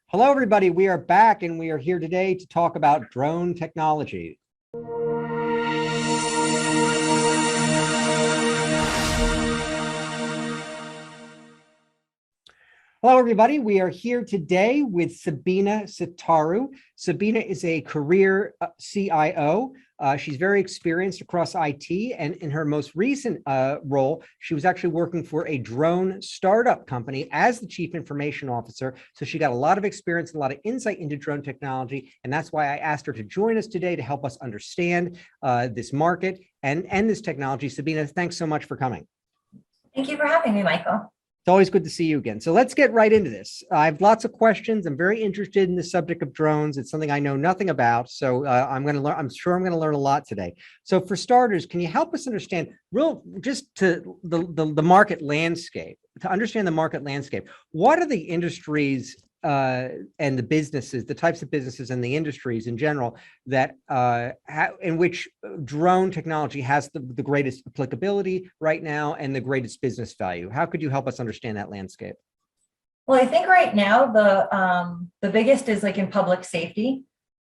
Hello, everybody. We are back and we are here today to talk about drone technology. Hello, everybody. We are here today with Sabina Sitaru. Sabina is a career CIO. She's very experienced across IT, and in her most recent role, she was actually working for a drone startup company as the chief information officer. So she got a lot of experience and a lot of insight into drone technology, and that's why I asked her to join us today to help us understand this market and this technology. Sabina, thanks so much for coming. Thank you for having me, Michael. It's always good to see you again. So let's get right into this. I have lots of questions. I'm very interested in the subject of drones. It's something I know nothing about. So I'm going to learn. I'm sure I'm going to learn a lot today. So for starters, can you help us understand just to the market landscape, to understand the market landscape? What are the industries and the businesses, the types of businesses and the industries in general that in which drone technology has the greatest applicability right now and the greatest business value? How could you help us understand that landscape? Well, I think right now the biggest is like in public safety.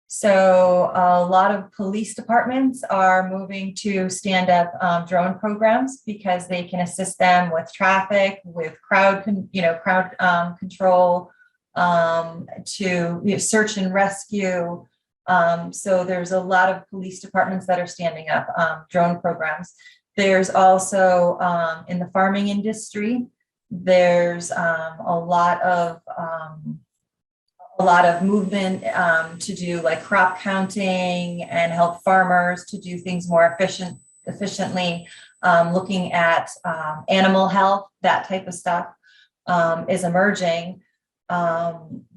So a lot of police departments are moving to stand up drone programs because they can assist them with traffic, with crowd control, to search and rescue. So there's a lot of police departments that are standing up drone programs. There's also in the farming industry, there's a lot of movement to do like crop counting and help farmers to do things more efficiently, looking at animal health, that type of stuff is emerging.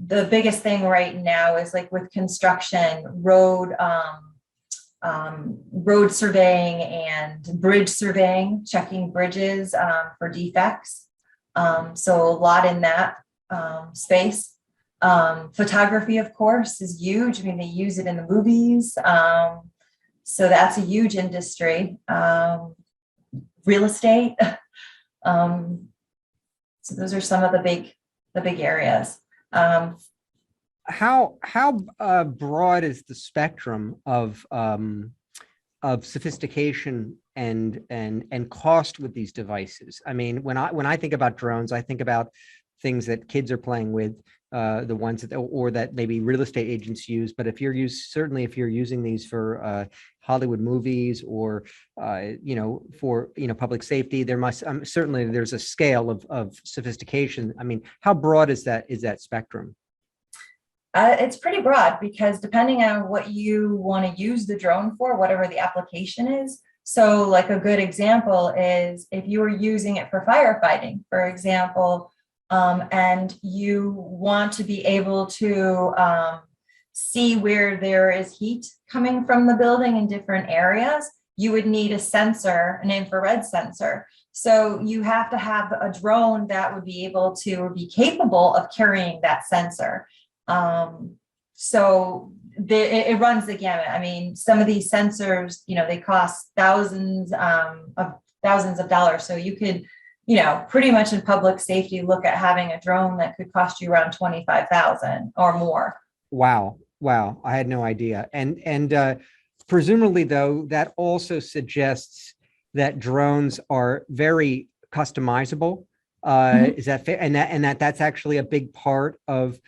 The biggest thing right now is like with construction, road surveying and bridge surveying, checking bridges for defects. So a lot in that space. Photography, of course, is huge. I mean, they use it in the movies. So that's a huge industry. Real estate. So those are some of the big areas. How broad is the spectrum of sophistication and cost with these devices? I mean, when I think about drones, I think about things that kids are playing with, the ones that maybe real estate agents use. But if you're using these for Hollywood movies or for public safety, there must certainly there's a scale of sophistication. I mean, how broad is that spectrum? It's pretty broad because depending on what you want to use the drone for, whatever the application is. So like a good example is if you were using it for firefighting, for example, and you want to be able to see where there is heat coming from the building in different areas, you would need a sensor, an infrared sensor. So you have to have a drone that would be able to or be capable of carrying that sensor. So it runs the gamut. I mean, some of these sensors, they cost thousands of dollars. So you could, pretty much in public safety, look at having a drone that could cost you around $25,000 or more. Wow. I had no idea. And presumably, though, that also suggests that drones are very customizable. Is that fair? And that's actually a big part of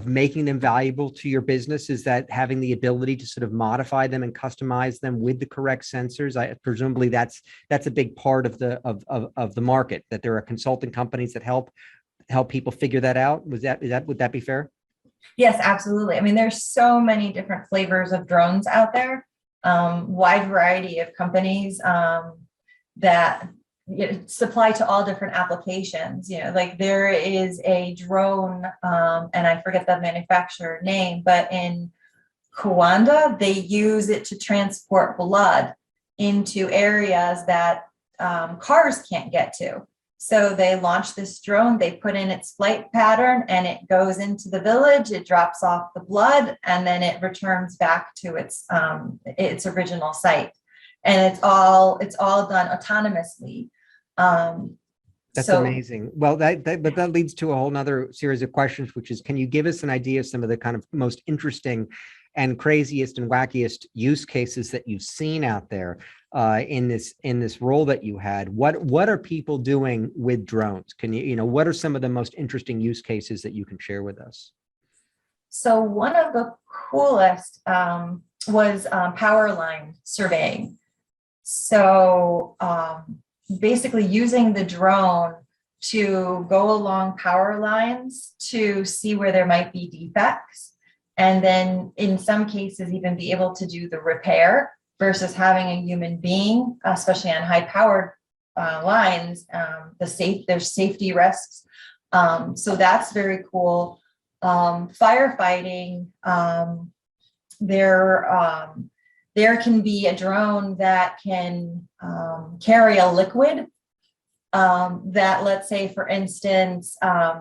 making them valuable to your business, is that having the ability to sort of modify them and customize them with the correct sensors. Presumably that's a big part of the market, that there are consulting companies that help people figure that out. Would that be fair? Yes, absolutely. I mean, there's so many different flavors of drones out there, wide variety of companies that supply to all different applications. Like there is a drone, and I forget the manufacturer name, but in Rwanda, they use it to transport blood into areas that cars can't get to. So they launch this drone, they put in its flight pattern, and it goes into the village, it drops off the blood, and then it returns back to its original site. And it's all done autonomously. That's So amazing. Well, but that leads to a whole nother series of questions, which is, can you give us an idea of some of the kind of most interesting and craziest and wackiest use cases that you've seen out there in this role that you had? What are people doing with drones? Can what are some of the most interesting use cases that you can share with us? So one of the coolest was power line surveying. So basically using the drone to go along power lines to see where there might be defects. And then in some cases, even be able to do the repair versus having a human being, especially on high powered lines, there's safety risks. So that's very cool. Firefighting, there can be a drone that can carry a liquid that, let's say, for instance,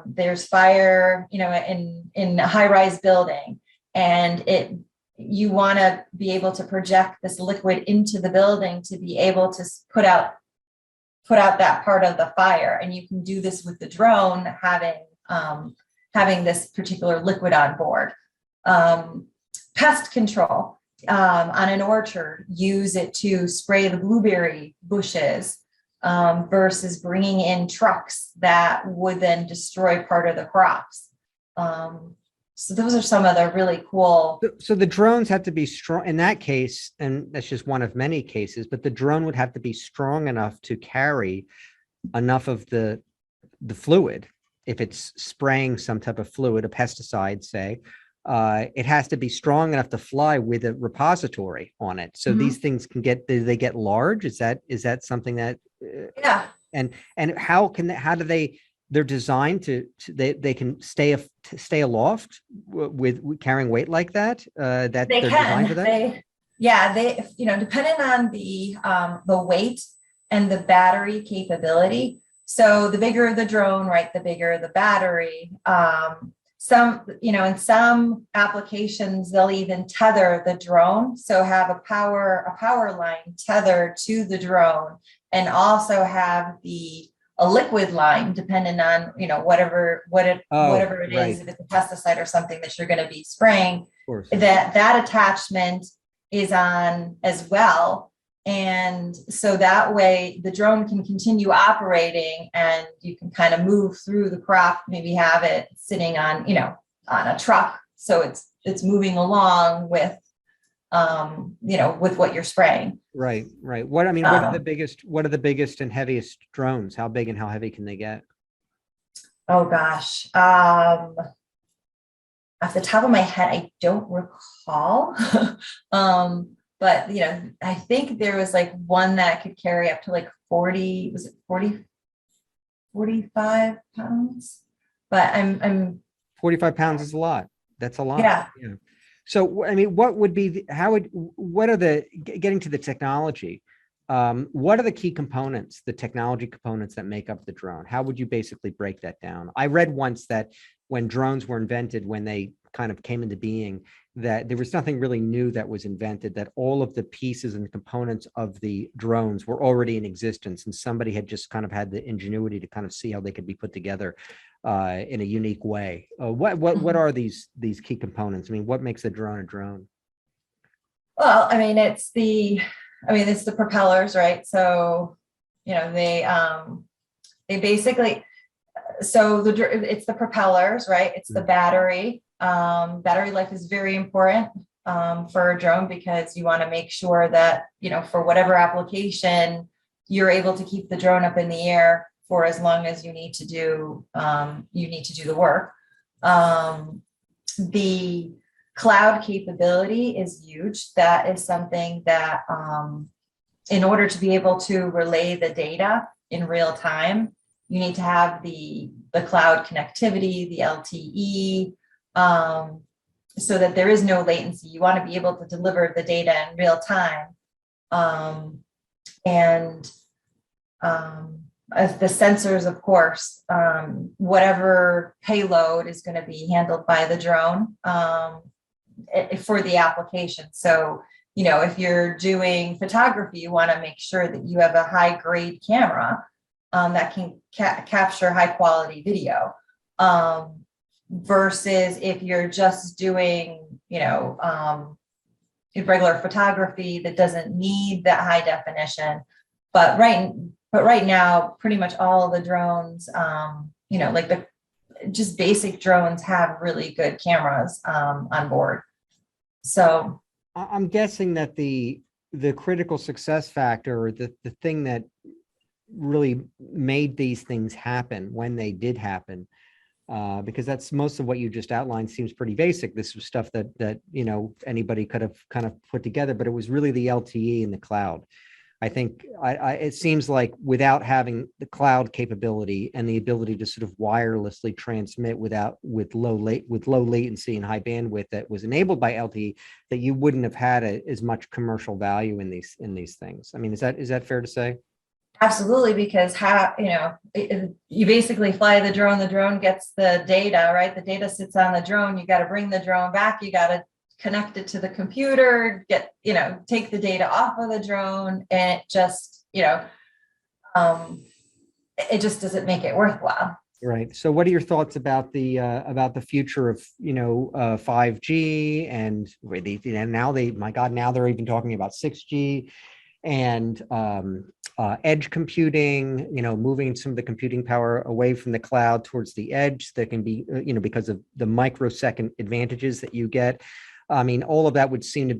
there's fire, in a high-rise building, and you want to be able to project this liquid into the building to be able to put out that part of the fire. And you can do this with the drone having this particular liquid on board. Pest control on an orchard, use it to spray the blueberry bushes versus bringing in trucks that would then destroy part of the crops. So those are some of the really cool. So the drones have to be strong in that case, and that's just one of many cases, but the drone would have to be strong enough to carry enough of the fluid. If it's spraying some type of fluid, a pesticide, say, it has to be strong enough to fly with a repository on it. So these things do they get large? Is that something that, Yeah. And how do they're designed they can stay aloft with carrying weight like that? That They they're designed for that? Depending on the weight and the battery capability. So the bigger the drone, right, the bigger the battery. In some applications, they'll even tether the drone. So have a power line tethered to the drone, and also have a liquid line, depending on, whatever it is, if it's a pesticide or something that you're going to be spraying, that attachment is on as well. And so that way the drone can continue operating, and you can kind of move through the crop, maybe have it sitting on a truck. So it's moving along with, with what you're spraying. Right. What are the biggest and heaviest drones? How big and how heavy can they get? Oh gosh. Off the top of my head, I don't recall. But I think there was like one that could carry up to like 40, was it 40, 45 pounds? But I'm 45 pounds is a lot. That's a lot. Yeah. So, what would be getting to the technology? What are the key components, the technology components that make up the drone? How would you basically break that down? I read once that when drones were invented, when they kind of came into being, that there was nothing really new that was invented, that all of the pieces and components of the drones were already in existence, and somebody had just kind of had the ingenuity to kind of see how they could be put together in a unique way. What are these key components? What makes a drone a drone? Well, it's the propellers, right? So, they basically, it's the propellers, right? It's the battery. Battery life is very important for a drone, because you want to make sure that, for whatever application, you're able to keep the drone up in the air for as long as you need to do the work. The cloud capability is huge. That is something that, in order to be able to relay the data in real time, you need to have the cloud connectivity, the LTE, so that there is no latency. You want to be able to deliver the data in real time. As the sensors, of course, whatever payload is going to be handled by the drone for the application. So, if you're doing photography, you want to make sure that you have a high grade camera that can capture high quality video, versus if you're just doing, regular photography that doesn't need that high definition. But right now, pretty much all of the drones, like the just basic drones have really good cameras on board. So I'm guessing that the critical success factor, or the thing that really made these things happen when they did happen, because that's most of what you just outlined seems pretty basic. This was stuff that anybody could have kind of put together, but it was really the LTE in the cloud. I think it seems like without having the cloud capability and the ability to sort of wirelessly transmit with low latency and high bandwidth that was enabled by LTE, that you wouldn't have had as much commercial value in these things. I mean, is that fair to say? absolutely, because you basically fly the drone gets the data, right? The data sits on the drone. You got to bring the drone back. You got to connect it to the computer, take the data off of the drone, and it just, it just doesn't make it worthwhile. Right. So what are your thoughts about the future of 5G and now they're even talking about 6G and edge computing, moving some of the computing power away from the cloud towards the edge that can be, because of the microsecond advantages that you get. I mean, all of that would seem to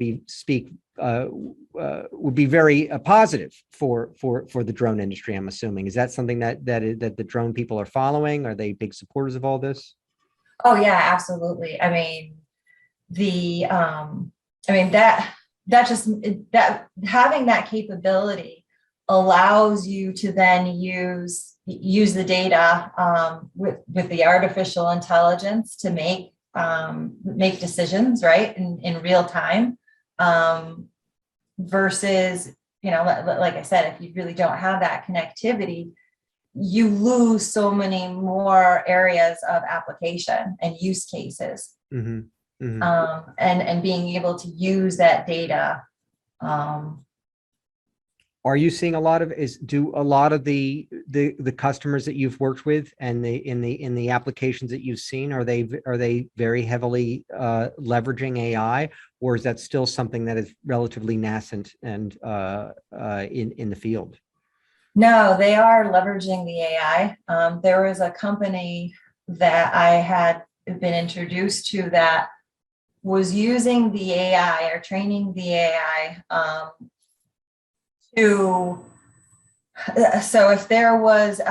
would be very positive for the drone industry, I'm assuming. Is that something that the drone people are following? Are they big supporters of all this? Oh yeah, absolutely. I mean, that having that capability allows you to then use the data with the artificial intelligence to make decisions, right, in real time, versus, like I said, if you really don't have that connectivity, you lose so many more areas of application and use cases. Mm-hmm. Mm-hmm. And being able to use that data. Are you seeing a lot of the customers that you've worked with and in the applications that you've seen, are they very heavily leveraging AI, or is that still something that is relatively nascent and in the field? No, they are leveraging the AI. There was a company that I had been introduced to that was using the AI or training the AI so if there was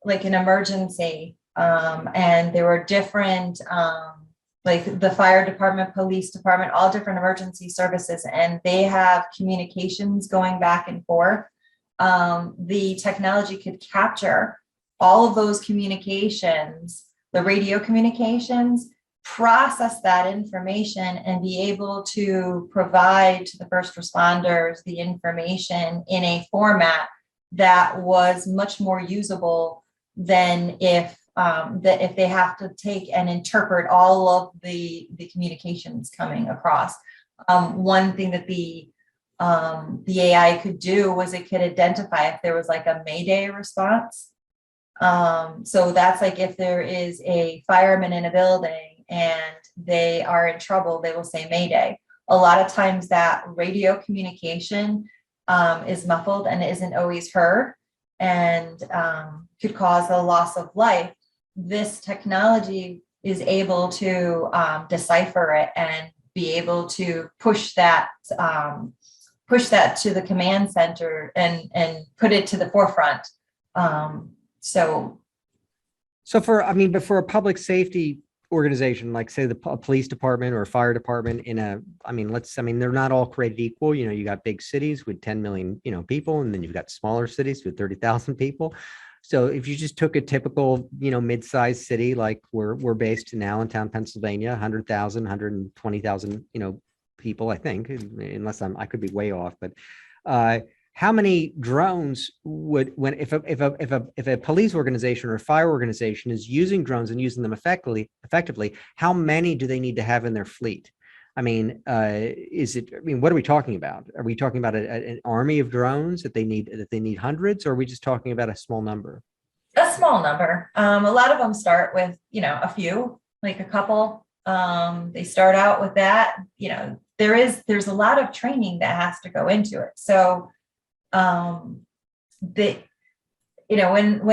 like an emergency and there were different like the fire department, police department, all different emergency services, and they have communications going back and forth, the technology could capture all of those communications, the radio communications, process that information and be able to provide to the first responders the information in a format that was much more usable than if they have to take and interpret all of the communications coming across. One thing that the AI could do was it could identify if there was like a Mayday response. So that's like if there is a fireman in a building and they are in trouble, they will say Mayday. A lot of times that radio communication is muffled and isn't always heard and could cause a loss of life. This technology is able to decipher it and be able to push that to the command center and put it to the forefront. So for a public safety organization, like say the police department or fire department they're not all created equal. You got big cities with 10 million, people, and then you've got smaller cities with 30,000 people. So if you just took a typical, mid-sized city, like we're based in Allentown, Pennsylvania, 100,000, 120,000, people, I think, unless I could be way off, but how many drones if a police organization or a fire organization is using drones and using them effectively, how many do they need to have in their fleet? I mean, what are we talking about? Are we talking about an army of drones that they need hundreds, or are we just talking about a small number? A small number. A lot of them start with, a few, like a couple. They start out with that. There's a lot of training that has to go into it. So, when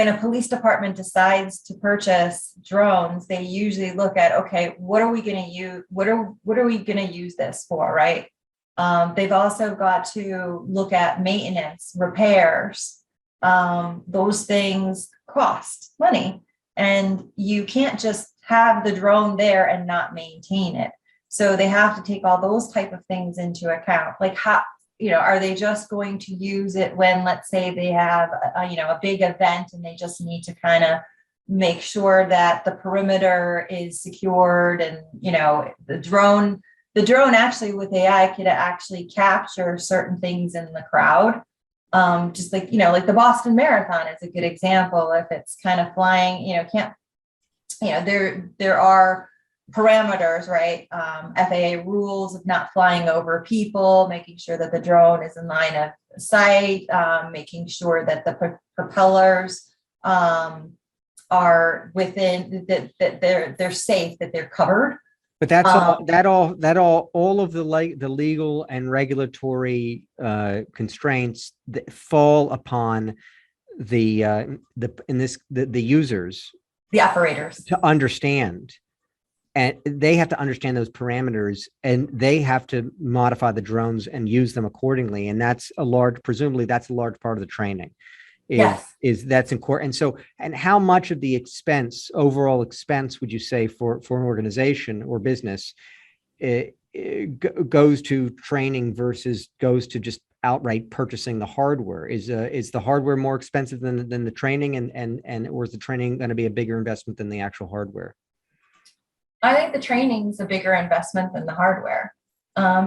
a police department decides to purchase drones, they usually look at, okay, what are we going to use? What are we going to use this for, right? They've also got to look at maintenance, repairs. Those things cost money, and you can't just have the drone there and not maintain it. So they have to take all those type of things into account. Like how, are they just going to use it when, let's say, they have a big event and they just need to kind of make sure that the perimeter is secured, and the drone actually with AI could actually capture certain things in the crowd. Just like, like the Boston Marathon is a good example. If it's kind of flying, there are parameters, right? FAA rules of not flying over people, making sure that the drone is in line of sight, making sure that the propellers are within, that they're safe, that they're covered. But that's all of the legal and regulatory constraints that fall upon the users, the operators, to understand, and they have to understand those parameters, and they have to modify the drones and use them accordingly. And presumably that's a large part of the training. That's important. And so, and how much of the overall expense would you say for an organization or business goes to training versus goes to just outright purchasing the hardware? Is the hardware more expensive than the training, or is the training going to be a bigger investment than the actual hardware? I think the training is a bigger investment than the hardware,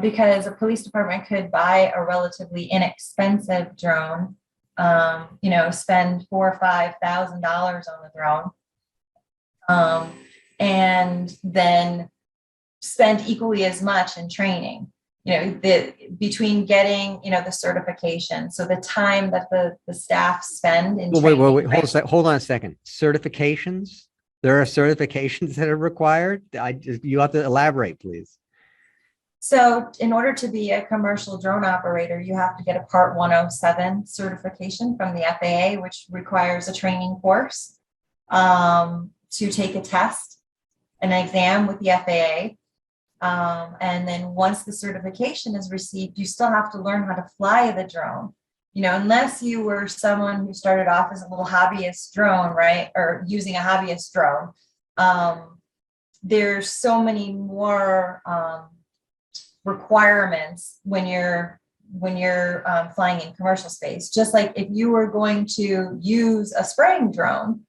because a police department could buy a relatively inexpensive drone, spend $4,000 or $5,000 on the drone, and then spend equally as much in training. Between getting, the certification, so the time that the staff spend in training. Wait, hold on a second. Certifications? There are certifications that are required. You have to elaborate, please. So in order to be a commercial drone operator, you have to get a Part 107 certification from the FAA, which requires a training course, to take a test, an exam with the FAA. And then once the certification is received, you still have to learn how to fly the drone. Unless you were someone who started off as a little hobbyist drone, right? Or using a hobbyist drone. There's so many more requirements when you're flying in commercial space. Just like if you were going to use a spraying drone,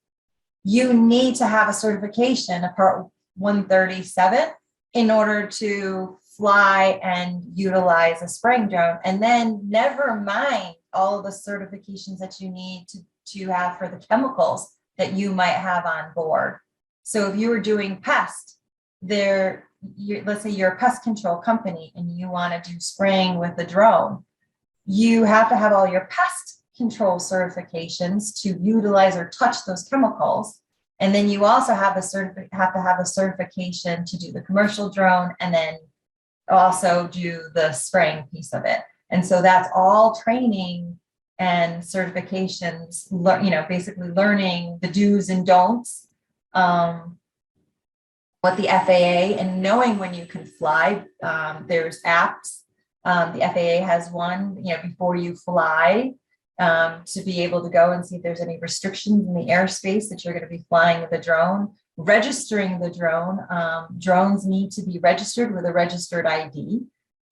you need to have a certification, a Part 137, in order to fly and utilize a spraying drone. And then never mind all of the certifications that you need to have for the chemicals that you might have on board. So if you were doing pest, let's say you're a pest control company and you want to do spraying with a drone, you have to have all your pest control certifications to utilize or touch those chemicals. And then you also have to have a certification to do the commercial drone, and then also do the spraying piece of it. And so that's all training and certifications, basically learning the do's and don'ts, what the FAA, and knowing when you can fly. There's apps. The FAA has one, before you fly, to be able to go and see if there's any restrictions in the airspace that you're going to be flying with a drone. Registering the drone. Drones need to be registered with a registered ID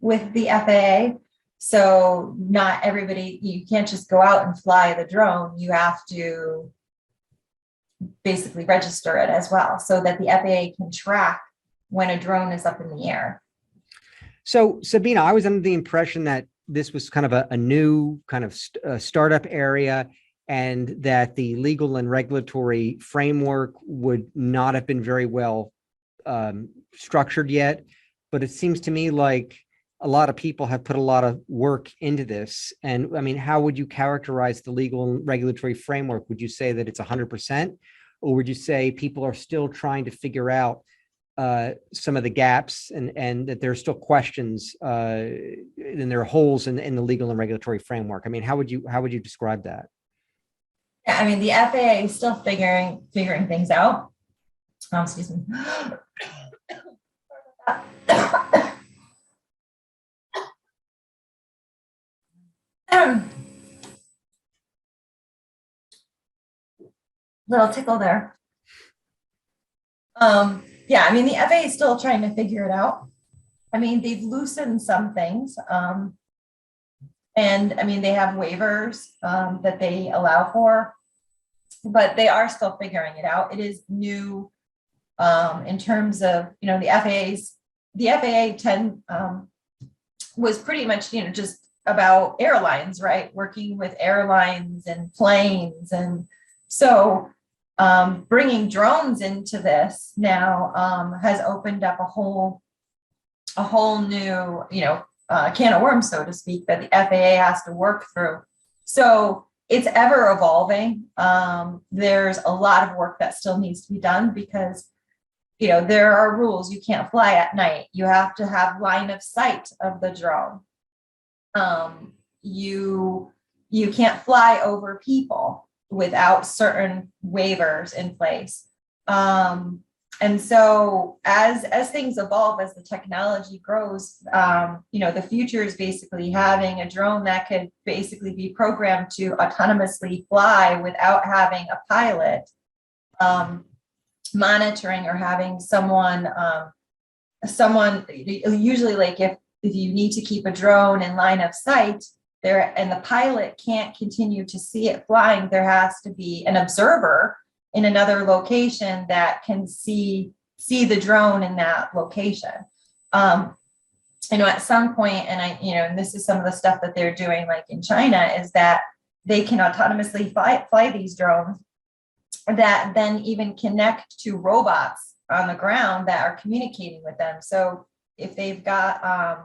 with the FAA. So not everybody, you can't just go out and fly the drone. You have to basically register it as well, so that the FAA can track when a drone is up in the air. So Sabina, I was under the impression that this was kind of a new kind of startup area, and that the legal and regulatory framework would not have been very well structured yet. but it seems to me like a lot of people have put a lot of work into this. And I mean, how would you characterize the legal and regulatory framework? Would you say that it's 100%? Or would you say people are still trying to figure out some of the gaps and that there are still questions and there are holes in the legal and regulatory framework? I mean, how would you describe that? Yeah, I mean, the FAA is still figuring things out. Excuse me. Little tickle there. Yeah, I mean, the FAA is still trying to figure it out. I mean, they've loosened some things. And I mean, they have waivers that they allow for, but they are still figuring it out. It is new in terms of, you know, the FAA 10 was pretty much, you know, just about airlines, right? Working with airlines and planes. And so bringing drones into this now has opened up a whole new, you know, can of worms, so to speak, that the FAA has to work through. So it's ever evolving. There's a lot of work that still needs to be done because, you know, there are rules. You can't fly at night. You have to have line of sight of the drone. You can't fly over people without certain waivers in place. And so as things evolve, as the technology grows, you know, the future is basically having a drone that could basically be programmed to autonomously fly without having a pilot monitoring or having someone usually, like if you need to keep a drone in line of sight there and the pilot can't continue to see it flying, there has to be an observer in another location that can see the drone in that location. You know, at some point, and and this is some of the stuff that they're doing, like in China, is that they can autonomously fly these drones that then even connect to robots on the ground that are communicating with them. So if they've got, a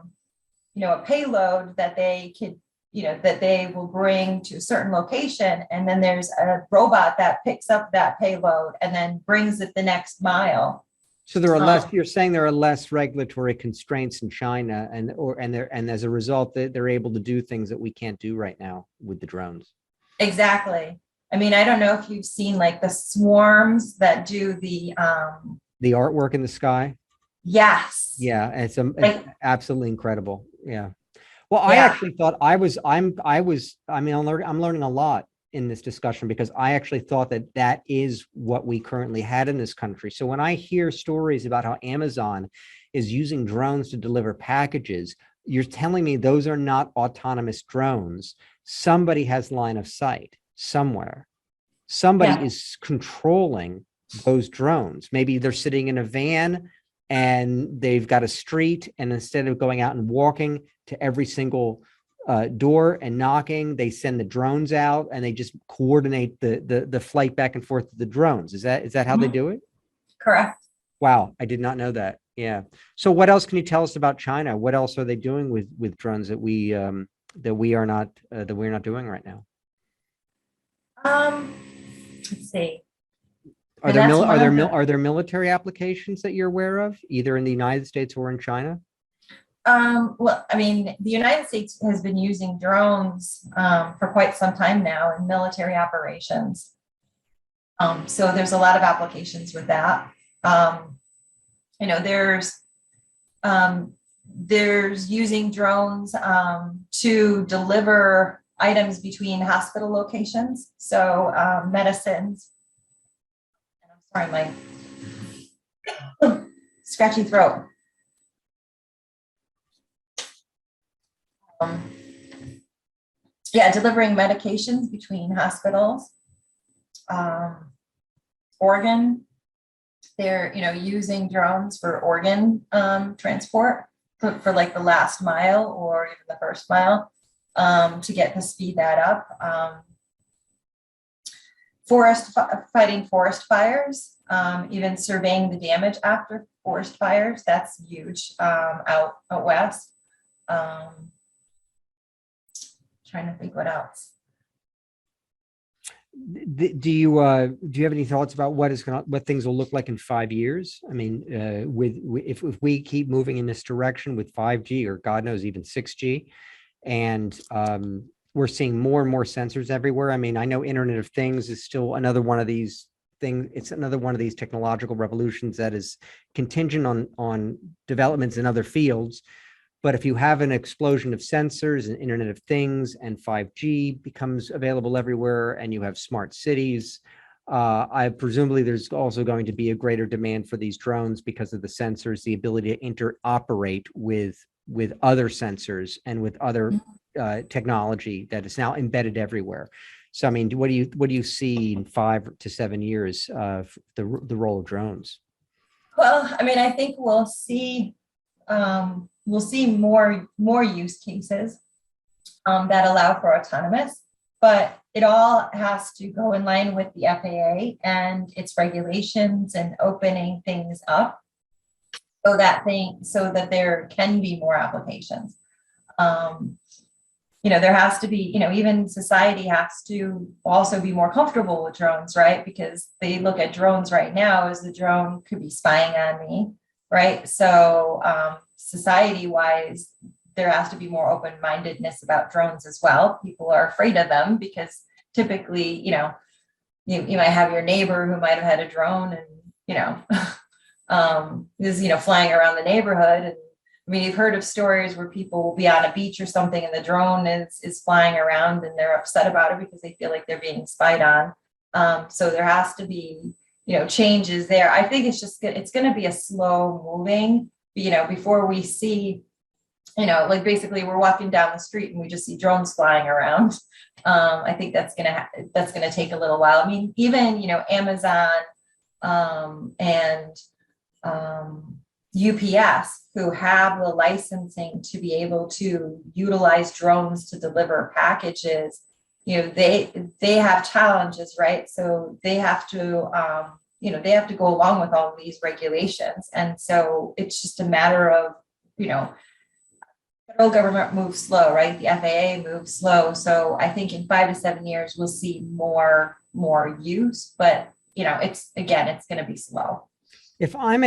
payload that they could, that they will bring to a certain location, and then there's a robot that picks up that payload and then brings it the next mile. So there are less. You're saying there are less regulatory constraints in China, and as a result, they're able to do things that we can't do right now with the drones. Exactly. I mean, I don't know if you've seen like the swarms that do the artwork in the sky. Yes. Yeah, it's absolutely incredible. Yeah. Well, I actually thought I'm learning a lot in this discussion because I actually thought that is what we currently had in this country. So when I hear stories about how Amazon is using drones to deliver packages, you're telling me those are not autonomous drones. Somebody has line of sight somewhere. Somebody is controlling those drones. Maybe they're sitting in a van and they've got a street, and instead of going out and walking to every single door and knocking, they send the drones out and they just coordinate the flight back and forth of the drones. Is that how they do it? Correct. Wow, I did not know that. Yeah. So what else can you tell us about China? What else are they doing with drones that we're not doing right now? Let's see. Are there military applications that you're aware of, either in the United States or in China? Well, I mean, the United States has been using drones for quite some time now in military operations. So there's a lot of applications with that. There's using drones to deliver items between hospital locations. So medicines. And I'm sorry, my scratchy throat. Delivering medications between hospitals. Organ, they're using drones for organ transport for like the last mile or even the first mile to speed that up. Fighting forest fires, even surveying the damage after forest fires. That's huge out west. Trying to think what else. Do you have any thoughts about what things will look like in 5 years? I mean, if we keep moving in this direction with 5G or God knows even 6G, and we're seeing more and more sensors everywhere. I mean, I know Internet of Things is still another one of these things. It's another one of these technological revolutions that is contingent on developments in other fields. But if you have an explosion of sensors and Internet of Things and 5G becomes available everywhere and you have smart cities, I presumably there's also going to be a greater demand for these drones because of the sensors, the ability to interoperate with other sensors and with other technology that is now embedded everywhere. So, I mean, what do you see in 5 to 7 years of the role of drones? Well, I mean, I think we'll see more use cases that allow for autonomous, but it all has to go in line with the FAA and its regulations and opening things up so that there can be more applications. There has to be, even society has to also be more comfortable with drones, right? Because they look at drones right now as the drone could be spying on me, right? So society-wise, there has to be more open-mindedness about drones as well. People are afraid of them because typically, you might have your neighbor who might have had a drone and, is, flying around the neighborhood. And I mean, you've heard of stories where people will be on a beach or something and the drone is flying around and they're upset about it because they feel like they're being spied on. So there has to be, changes there. I think it's going to be a slow moving, before we see, like basically we're walking down the street and we just see drones flying around. I think that's going to take a little while. I mean, even, Amazon and UPS, who have the licensing to be able to utilize drones to deliver packages, they have challenges, right? So they have to, they have to go along with all of these regulations. And so it's just a matter of, federal government moves slow, right? The FAA moves slow. So I think in 5 to 7 years, we'll see more use, but it's going to be slow. If I'm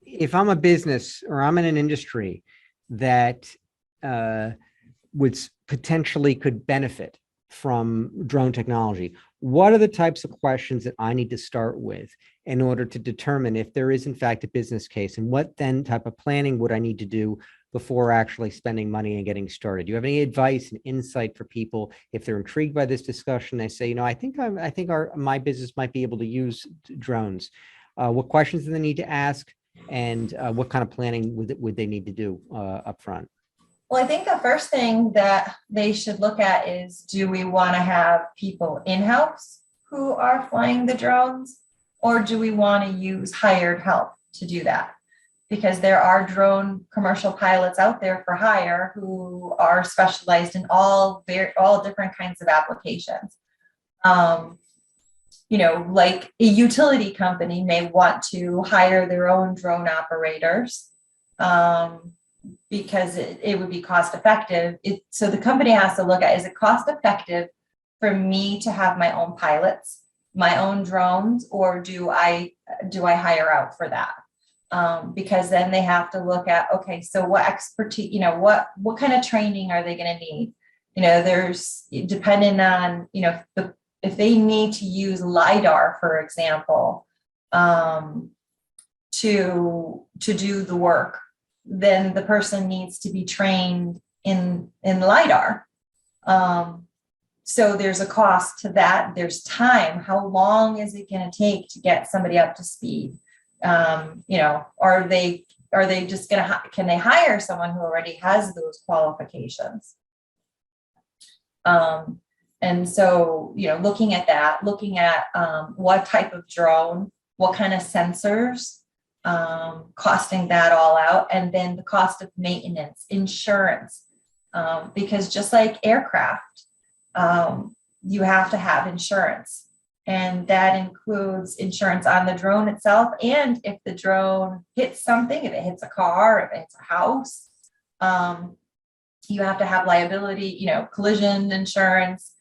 if I'm a business or I'm in an industry that would potentially could benefit from drone technology, what are the types of questions that I need to start with in order to determine if there is in fact a business case, and what then type of planning would I need to do before actually spending money and getting started? Do you have any advice and insight for people if they're intrigued by this discussion? They say, I think my business might be able to use drones. What questions do they need to ask, and what kind of planning would they need to do up front? Well, I think the first thing that they should look at is, do we want to have people in-house who are flying the drones, or do we want to use hired help to do that? Because there are drone commercial pilots out there for hire who are specialized in all different kinds of applications. Like a utility company may want to hire their own drone operators because it would be cost effective. So the company has to look at, is it cost effective for me to have my own pilots, my own drones, or do I hire out for that? Because then they have to look at, okay, so what expertise, what kind of training are they going to need? There's, depending on, if they need to use LiDAR, for example, to do the work, then the person needs to be trained in LiDAR. So there's a cost to that. There's time. How long is it going to take to get somebody up to speed? Are they just can they hire someone who already has those qualifications? And so, looking at that, what type of drone, what kind of sensors, costing that all out, and then the cost of maintenance, insurance, because just like aircraft, you have to have insurance. And that includes insurance on the drone itself. And if the drone hits something, if it hits a car, if it hits a house, you have to have liability, collision insurance.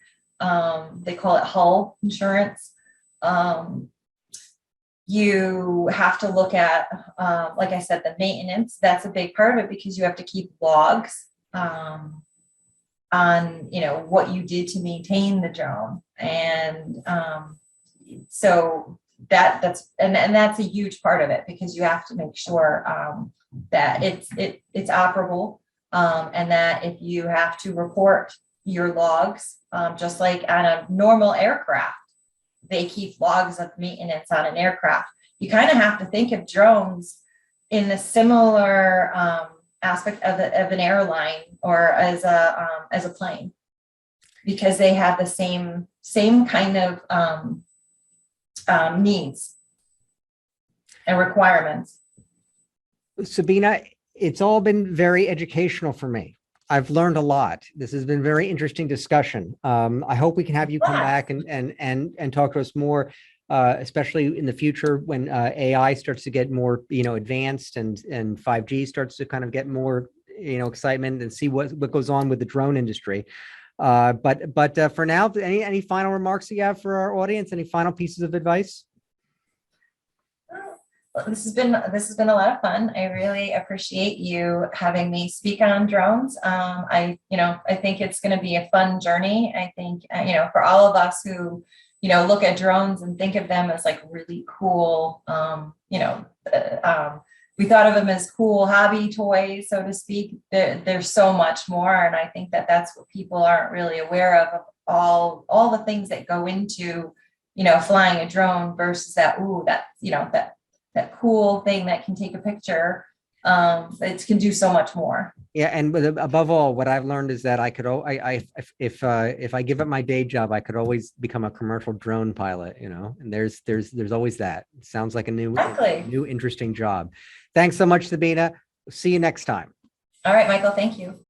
They call it hull insurance. You have to look at, like I said, the maintenance. That's a big part of it because you have to keep logs on, what you did to maintain the drone. And so that's a huge part of it because you have to make sure that it's operable, and that if you have to report your logs, just like on a normal aircraft, they keep logs of maintenance on an aircraft. You kind of have to think of drones in the similar aspect of an airline or as a plane, because they have the same kind of needs and requirements. Sabina, it's all been very educational for me. I've learned a lot. This has been very interesting discussion. I hope we can have you come back and talk to us more, especially in the future when AI starts to get more, advanced and 5G starts to kind of get more, excitement, and see what goes on with the drone industry. But for now, any final remarks you have for our audience? Any final pieces of advice? This has been a lot of fun. I really appreciate you having me speak on drones. I think it's going to be a fun journey. I think, for all of us who, look at drones and think of them as like really cool, we thought of them as cool hobby toys, so to speak. There's so much more. And I think that that's what people aren't really aware of all the things that go into, flying a drone versus that cool thing that can take a picture. It can do so much more. Yeah, and above all, what I've learned is that I could, if I give up my day job, I could always become a commercial drone pilot. And there's always that. It sounds like a new interesting job. Thanks so much, Sabina. See you next time. All right, Michael. Thank you.